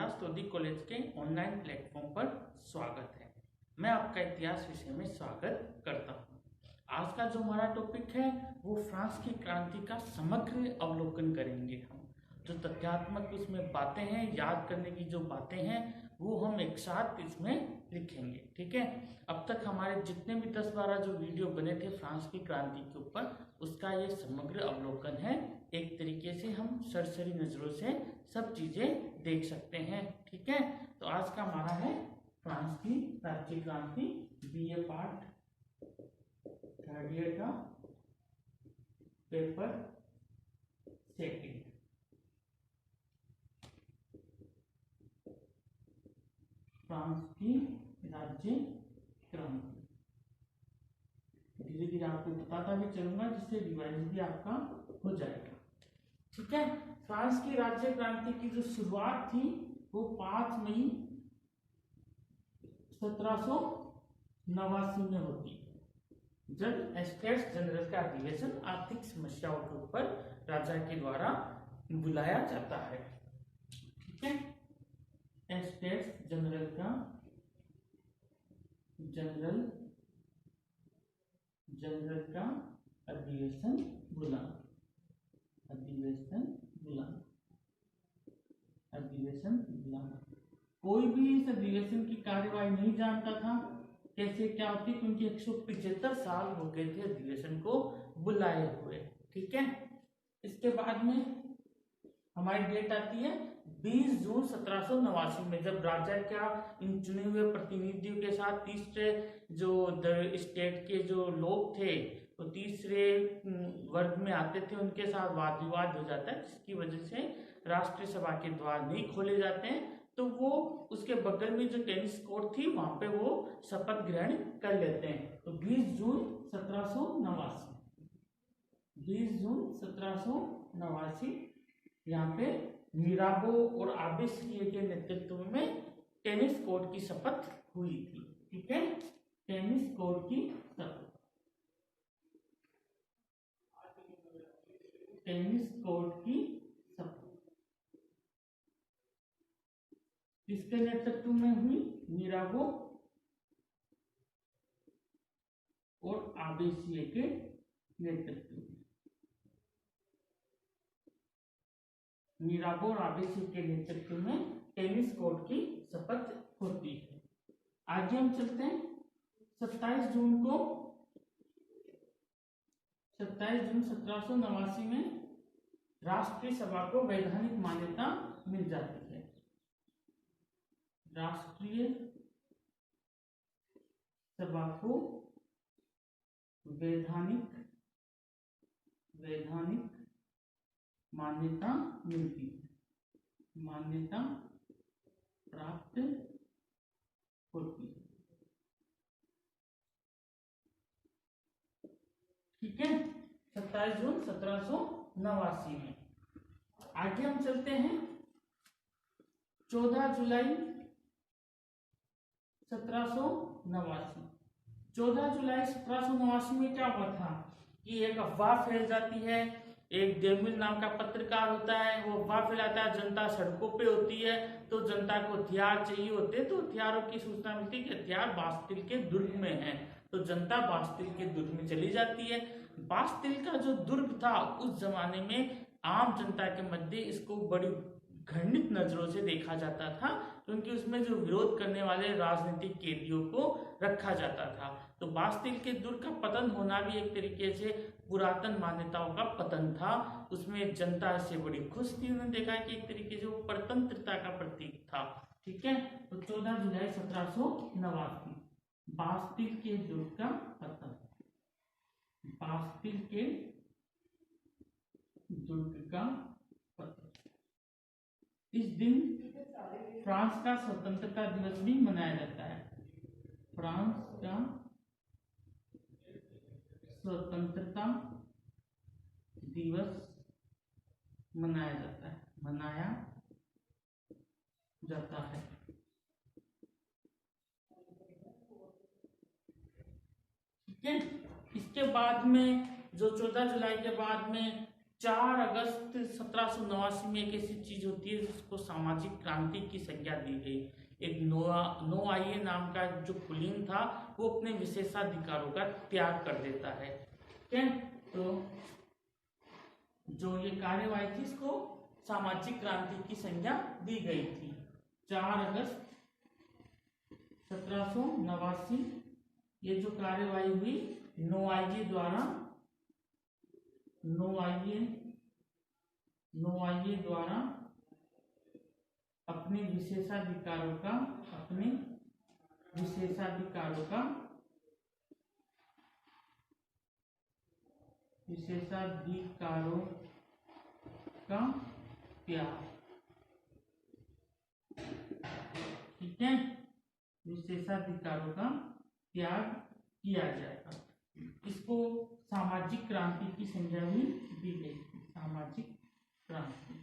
इतिहास लोधी कॉलेज के online platform पर स्वागत है। मैं आपका इतिहास विषय में स्वागत करता हूं। आज का जो हमारा टॉपिक है वो फ्रांस की क्रांति का समग्र अवलोकन करेंगे। हम जो तथ्यात्मक उसमें बातें हैं, याद करने की जो बातें हैं वो हम एक साथ इसमें लिखेंगे। ठीक है, अब तक हमारे जितने भी 10-12 जो वीडियो बने थे फ्रांस की क्रांति के ऊपर, उसका ये समग्र अवलोकन है। एक तरीके से हम सरसरी नजरों से सब चीजें देख सकते हैं। ठीक है, तो आज का हमारा है फ्रांस की राज्य क्रांति, बीए पार्ट थर्ड ईयर का पेपर सेकंड। फ्रांस की राज्य क्रांति धीरे धीरे आपको बताता भी चलूंगा, जिससे रिवाइज भी आपका हो जाएगा। ठीक है, फ्रांस की राज्य क्रांति की जो शुरुआत थी वो 5 मई 1789 में होती है, जब एस्टेट्स जनरल का अधिवेशन आर्थिक समस्याओं के ऊपर राजा के द्वारा बुलाया जाता है। ठीक है, एस्टेट्स जनरल का अधिवेशन बुलाना। कोई भी इस अधिवेशन की कार्यवाही नहीं जानता था, कैसे क्या होती, क्योंकि 175 साल हो गए थे अधिवेशन को बुलाए हुए। ठीक है, इसके बाद में हमारी डेट आती है 20 जून 1789 में, जब राजा क्या इन चुने हुए प्रतिनिधियों के साथ तीसरे जो स्टेट के जो लोग थे तो तीसरे वर्ग में आते थे, उनके साथ वाद विवाद हो जाता है, जिसकी वजह से राष्ट्रीय सभा के द्वार नहीं खोले जाते हैं। तो वो उसके बगल में जो टेनिस कोर्ट थी वहां पे वो शपथ ग्रहण कर लेते हैं। तो 20 जून 1789 यहाँ पे मिराबो और आबेसिये के नेतृत्व में टेनिस कोर्ट की शपथ हुई थी। ठीक है, टेनिस कोर्ट की शपथ, किसके नेतृत्व में हुई? मिराबो और आबेसिये के नेतृत्व में। मिराबो और आबेसिये के नेतृत्व में टेनिस कोर्ट की शपथ होती है। आगे हम चलते हैं 27 जून 1789 में राष्ट्रीय सभा को वैधानिक मान्यता मिल जाती है। राष्ट्रीय सभा को वैधानिक मान्यता मिलती है, मान्यता प्राप्त होती है। ठीक है, 27 जून 1789 में। आगे हम चलते हैं 14 जुलाई 1789। 14 जुलाई 1789 में क्या हुआ था कि एक अफवाह फैल जाती है। एक डेमिल नाम का पत्रकार होता है, वो अफवाह फैलाता है, जनता सड़कों पे होती है, तो जनता को हथियार चाहिए होते, तो हथियारों की सूचना मिलती है कि हथियार बास्तिल के दुर्ग में है। तो जनता बास्तिल के दुर्ग में चली जाती है। बास्तिल का जो दुर्ग था उस जमाने में आम जनता के मध्य इसको बड़ी घृणित नजरों से देखा जाता था, क्योंकि उसमें जो विरोध करने वाले राजनीतिक कैदियों को रखा जाता था। तो बास्तिल के दुर्ग का पतन होना भी एक तरीके से पुरातन मान्यताओं का पतन था। उसमें जनता से बड़ी खुश थी, उन्होंने देखा कि एक तरीके से वो परतंत्रता का प्रतीक था। ठीक है, तो 14 जुलाई 1789 बास्तिल के दुर्ग का पतन, बास्तिल के दुर्ग का पतन। इस दिन फ्रांस का स्वतंत्रता दिवस भी मनाया जाता है। फ्रांस का स्वतंत्रता दिवस मनाया जाता है। ठीक है, इसके बाद में जो 14 जुलाई के बाद में 4 अगस्त 1789 में एक ऐसी चीज होती है जिसको सामाजिक क्रांति की संज्ञा दी गई। एक नोआई नाम का जो कुलीन था वो अपने विशेषाधिकारों का त्याग कर देता है। ठीक है, तो जो ये कार्यवाही थी इसको सामाजिक क्रांति की संज्ञा दी गई थी। 4 अगस्त 1789 ये जो कार्यवाही हुई नोआई द्वारा अपने विशेषाधिकारों का त्याग, ठीक है, विशेषाधिकारों का त्याग किया जाएगा। इसको सामाजिक क्रांति की संज्ञा भी दी गई थी। सामाजिक क्रांति,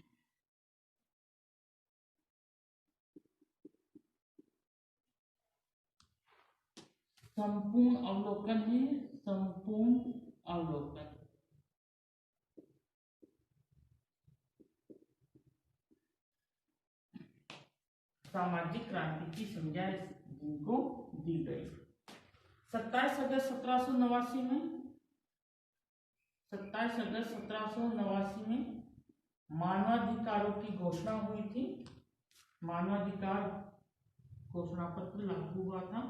संपूर्ण अवलोकन है, संपूर्ण अवलोकन। सामाजिक क्रांति की संज्ञा इनको दी गई। 27 अगस्त 1789 में मानवाधिकारों की घोषणा हुई थी। मानवाधिकार घोषणा पत्र लागू हुआ था।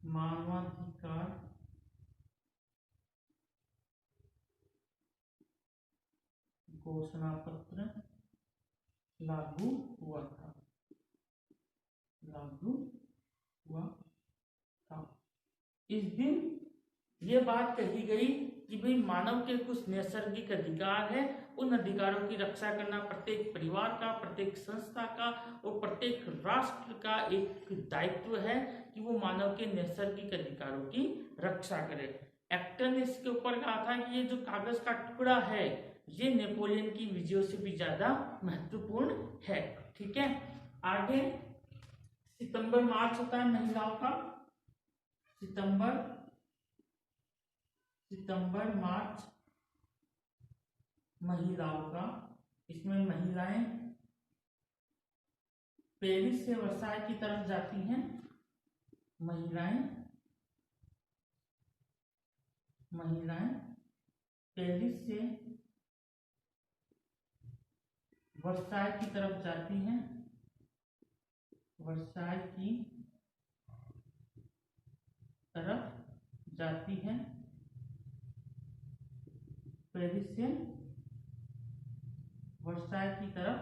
मानवाधिकार घोषणा पत्र लागू हुआ था। इस दिन ये बात कही गई कि भाई मानव के कुछ नैसर्गिक अधिकार है, उन अधिकारों की रक्षा करना प्रत्येक परिवार का, प्रत्येक संस्था का और प्रत्येक राष्ट्र का एक दायित्व है कि वो मानव के नैसर्गिक अधिकारों की रक्षा करे। एक्टर ने इसके ऊपर कहा था कि ये जो कागज का टुकड़ा है ये नेपोलियन की विजयों से भी ज्यादा महत्वपूर्ण है। ठीक है, आगे सितंबर मार्च होता है महिलाओं का। सितंबर मार्च महिलाओं का। इसमें महिलाएं पेरिस से वर्साई की तरफ जाती हैं। महिलाएं पेरिस से वर्साई की तरफ जाती हैं। वर्साई की तरफ जाती है। पेरिस से वर्साई की तरफ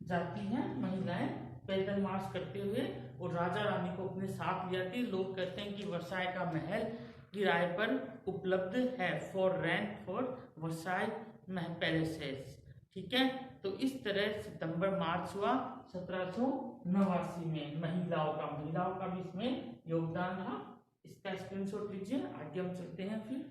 जाती हैं महिलाएं पैदल मार्च करते हुए, और राजा रानी को अपने साथ ले आती। लोग कहते हैं कि वर्साई का महल किराए पर उपलब्ध है, for rent for Versailles palaces. ठीक है, तो इस तरह सितंबर मार्च हुआ 1789 में महिलाओं का भी इसमें योगदान रहा। इसका स्क्रीनशॉट लीजिए। आगे हम चलते हैं फिर।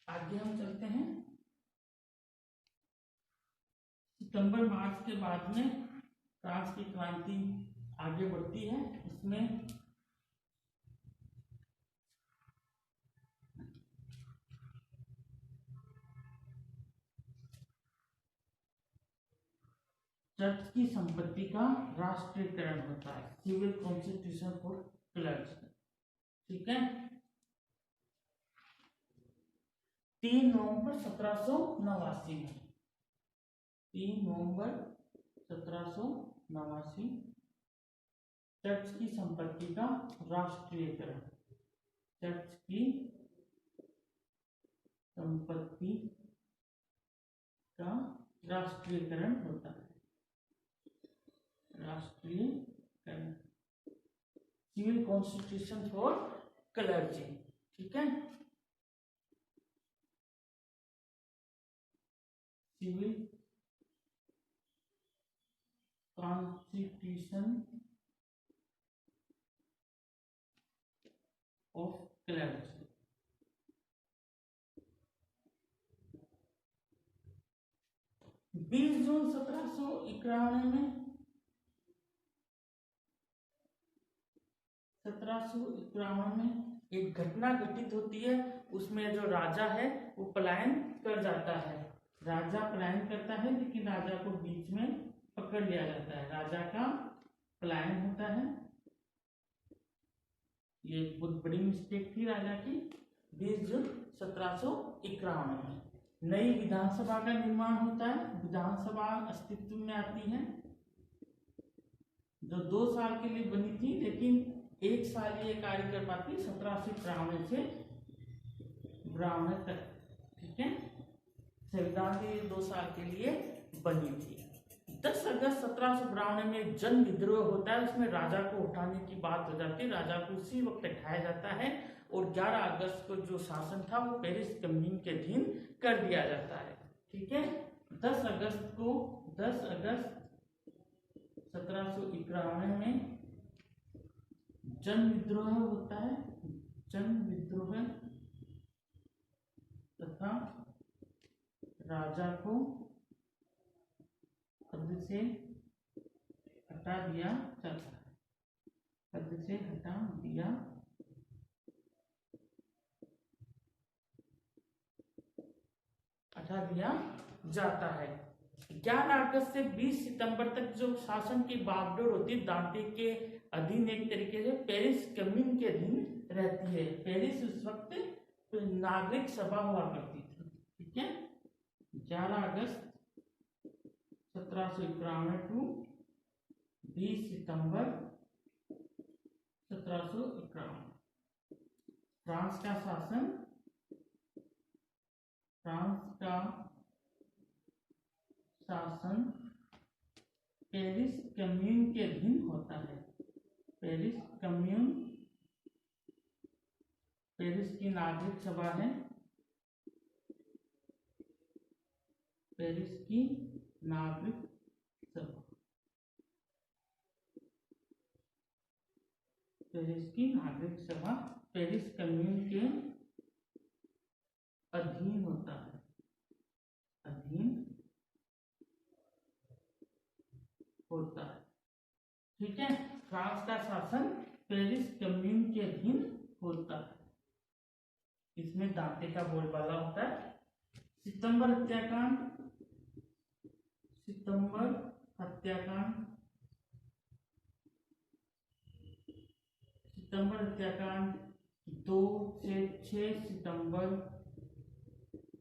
आगे हम चलते हैं। सितंबर मार्च के बाद में फ्रांस की क्रांति आगे बढ़ती है। इसमें चर्च की संपत्ति का राष्ट्रीयकरण होता है, सिविल कॉन्स्टिट्यूशन फॉर क्लर्क्स। ठीक है, 3 नवंबर 1789 में 3 नवंबर 1789 चर्च की संपत्ति का राष्ट्रीयकरण। चर्च की संपत्ति का राष्ट्रीयकरण होता है। राष्ट्रीयकरण, सिविल कॉन्स्टिट्यूशन फॉर क्लर्जी। ठीक है, सिविल कॉन्स्टिट्यूशन ऑफ क्लर्जी। 20 जून 1791 में 1791 में एक घटना घटित होती है। उसमें जो राजा है वो पलायन कर जाता है। राजा पलायन करता है लेकिन राजा को बीच में पकड़ लिया जाता है। राजा का पलायन होता है। ये बहुत बड़ी मिस्टेक थी राजा की। 20 जून 1791 में नई विधानसभा का निर्माण होता है। विधानसभा अस्तित्व में आती है जो 2 साल के लिए बनी थी, लेकिन 1 साल ये कार्य कर पाती 1791 से 92 तक। ठीक है, संविधान के 2 साल के लिए बनी थी। 10 अगस्त 1792 में जन विद्रोह होता है। उसमें राजा को उठाने की बात हो जाती है। राजा को उसी वक्त उठाया जाता है और 11 अगस्त को जो शासन था वो पेरिस कम्यून के अधीन कर दिया जाता है। ठीक है, 10 अगस्त 1791 में जन विद्रोह होता है। जन विद्रोह तथा राजा को पद से हटा दिया जाता है। पद से हटा दिया जाता है। 11 अगस्त से 20 सितंबर तक जो शासन की बागडोर होती है दांते के अधीन, एक तरीके से पेरिस कम्यून के अधीन रहती है। पेरिस उस वक्त नागरिक सभा हुआ करती थी। ठीक है, 11 अगस्त 1791 टू 20 सितंबर 1791 फ्रांस का शासन पेरिस कम्यून के अधीन होता है। पेरिस कम्यून पेरिस की नागरिक सभा है। पेरिस की नागरिक सभा पेरिस कम्यून के अधीन होता है। ठीक है, फ्रांस का शासन पेरिस कम्यून के अधीन होता है। इसमें दांते का बोलबाला होता है। सितंबर हत्याकांड 2 से 6 सितंबर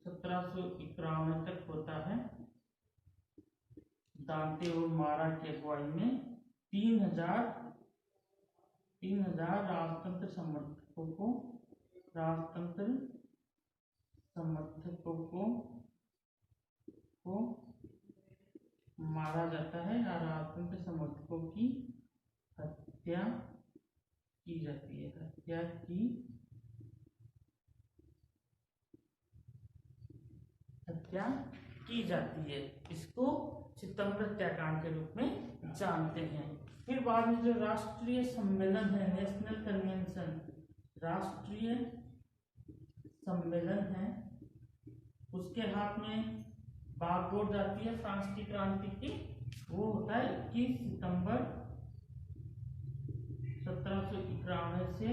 1791 तक होता है। दांते और मारा की अगुवाई में 3000 राजतंत्र समर्थकों को मारा जाता है या राजतंत्र समर्थकों की हत्या की जाती है। हत्या की जाती है। इसको सितंबर हत्याकांड के रूप में जानते हैं। फिर बाद में जो राष्ट्रीय सम्मेलन है, नेशनल कन्वेंशन, राष्ट्रीय सम्मेलन है, उसके हाथ में बागडोर जाती है फ्रांस की क्रांति की। वो होता है 21 सितंबर 1791 से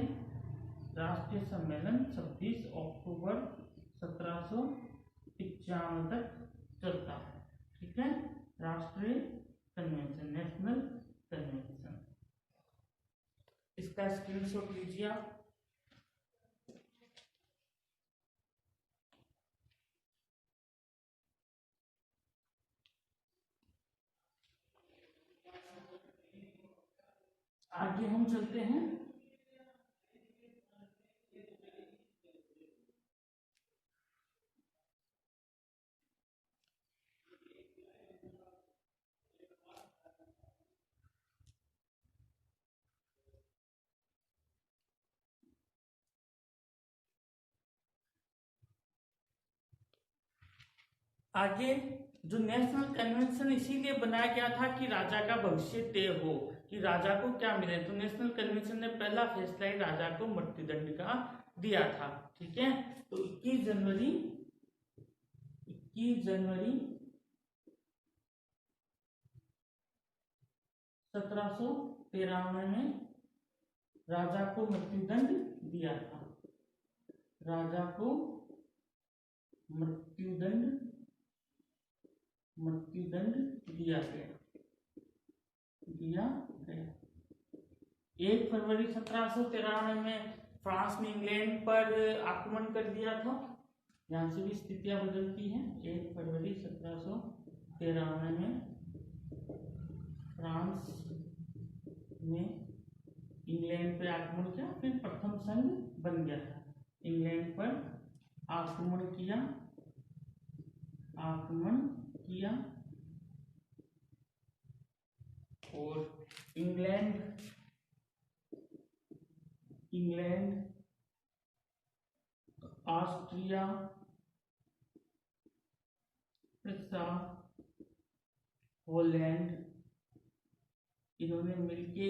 राष्ट्रीय सम्मेलन 26 अक्टूबर 1795 तक चलता है। ठीक है, राष्ट्रीय कन्वेंशन, नेशनल कन्वेंशन। इसका स्क्रीनशॉट लीजिए आप। आगे हम चलते हैं। आगे जो नेशनल कन्वेंशन इसीलिए बनाया गया था कि राजा का भविष्य तय हो, कि राजा को क्या मिले। तो नेशनल कन्वेंशन ने पहला फैसला ही राजा को मृत्युदंड का दिया था। ठीक है, तो 21 जनवरी 1793 में राजा को मृत्युदंड दिया था। राजा को मृत्युदंड दिया गया 1 फरवरी 1793 में फ्रांस ने इंग्लैंड पर आक्रमण कर दिया था। यहाँ से भी स्थितियां बदलती हैं। 1 फरवरी 1793 में फ्रांस ने इंग्लैंड पर आक्रमण किया, फिर प्रथम संघ बन गया था। इंग्लैंड पर आक्रमण किया और इंग्लैंड ऑस्ट्रिया, प्रुसिया, हॉलैंड, इन्होंने मिलके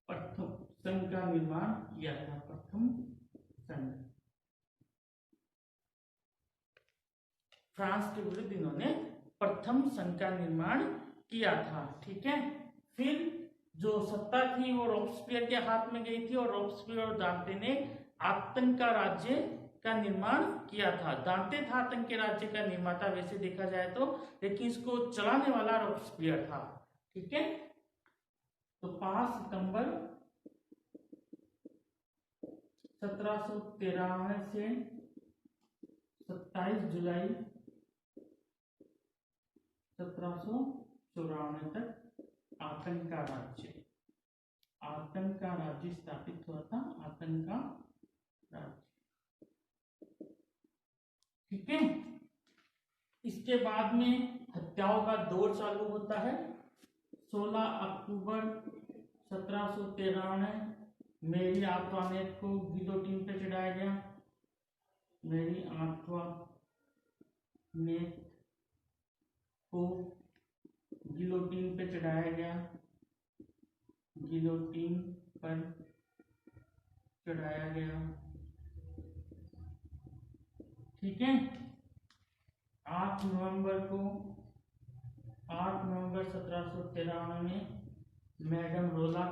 प्रथम संघ का निर्माण किया था। प्रथम संघ फ्रांस के विरुद्ध इन्होंने प्रथम संघ का निर्माण किया था। ठीक है, फिर जो सत्ता थी वो रॉब्सपियर के हाथ में गई थी और रॉब्सपियर और दांते ने आतंक का राज्य का निर्माण किया था। दांते था आतंक के राज्य का निर्माता वैसे देखा जाए तो, लेकिन इसको चलाने वाला रॉब्सपियर था। ठीक है, तो 5 सितंबर 1793 से 27 जुलाई 1794 तक आतंक का राज्य स्थापित हुआ था। आतंक का राज्य। ठीक है, इसके बाद में हत्याओं का दौर चालू होता है। 16 अक्टूबर 1793 मेरी आंतवानेट को गिलोटिन पे चढ़ाया गया। मेरी आंतवानेट को गिलोटिन पे चढ़ाया गया। गिलोटिन पर चढ़ाया गया। ठीक है, 8 नवंबर 1793 में मैडम रोला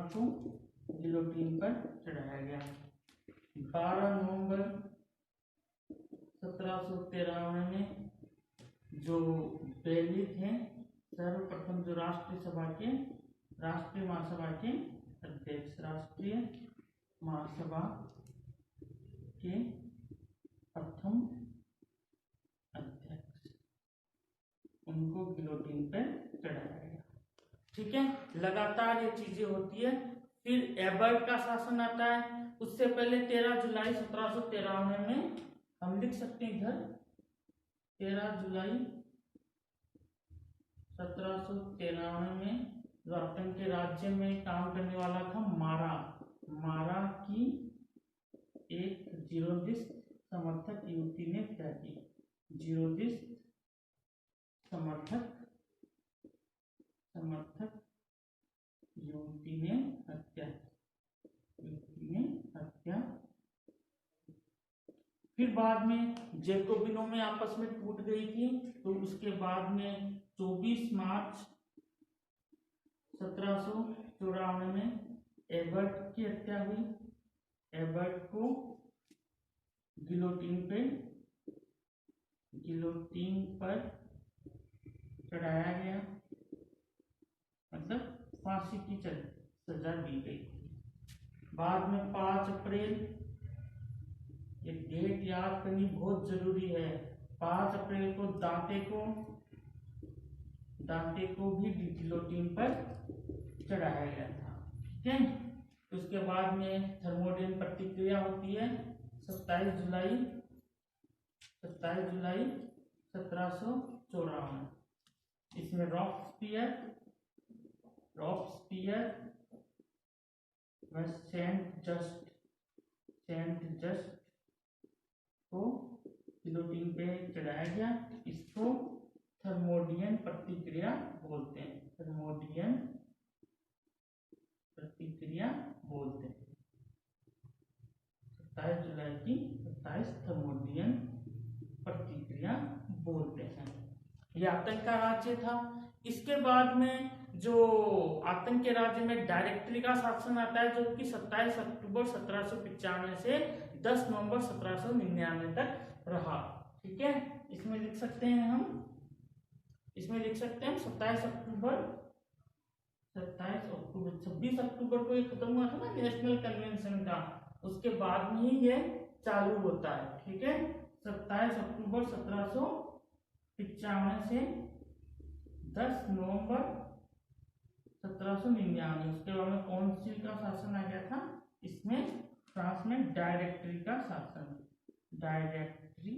को गिलोटिन पर चढ़ाया गया। 12 नवंबर 1793 में जो बेली थे, सर्वप्रथम जो राष्ट्रीय महासभा के अध्यक्ष, राष्ट्रीय महासभा के प्रथम अध्यक्ष, उनको गिलोटिन पर चढ़ाया गया। ठीक है, लगातार ये चीजें होती है। फिर एबर्ट का शासन आता है। उससे पहले 13 जुलाई 1793 में हम लिख सकते हैं इधर, 13 जुलाई 1793 में जो आतंक के राज्य में काम करने वाला था मारा की एक जीरोदिस्ट समर्थक युवती ने हत्या की। जीरोदिस्ट समर्थक युवती ने हत्या। फिर बाद में जैकोबिनों में आपस में टूट गई थी, तो उसके बाद में 24 मार्च 1794 में एबर्ट की हत्या हुई। एबर्ट को गिलोटिन पर चढ़ाया गया, मतलब फांसी की सजा दी गई। बाद में 5 अप्रैल, ये डेट याद करनी बहुत जरूरी है। 5 अप्रैल को दांते को भी गिलोटिन पर चढ़ाया गया था। ठीक है, उसके बाद में थर्मोडीन प्रतिक्रिया होती है 27 जुलाई 1794। इसमें रॉब्सपियर व सेंट जस्ट को गिलोटिन पे चढ़ाया गया। इसको थर्मोडियन प्रतिक्रिया बोलते हैं। 27 जुलाई की 27 थर्मोडियन प्रतिक्रिया बोलते हैं। ये आतंक का राज्य था। इसके बाद में जो आतंक के राज्य में डायरेक्टरी का शासन आता है, जो कि 27 अक्टूबर 1795 से 10 नवंबर 1799 तक रहा। ठीक है, इसमें लिख सकते हैं हम 27 अक्टूबर 26 अक्टूबर को ये खत्म हुआ था ना नेशनल कन्वेंशन का, उसके बाद में ही ये चालू होता है। ठीक है, 27 अक्टूबर 1795 से 10 नवंबर 1799। उसके बाद में काउंसिल का शासन आ गया था, इसमें फ्रांस में डायरेक्टरी का शासन, डायरेक्टरी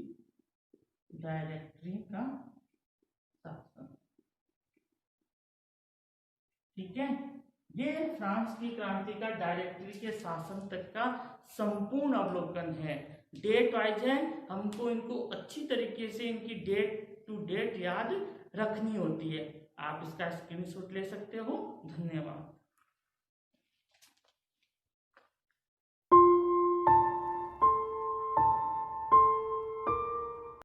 का शासन। ठीक है, ये फ्रांस की क्रांति का डायरेक्टरी के शासन तक का संपूर्ण अवलोकन है। डेट वाइज है, हमको इनको अच्छी तरीके से इनकी डेट टू डेट याद रखनी होती है। आप इसका स्क्रीनशॉट ले सकते हो। धन्यवाद।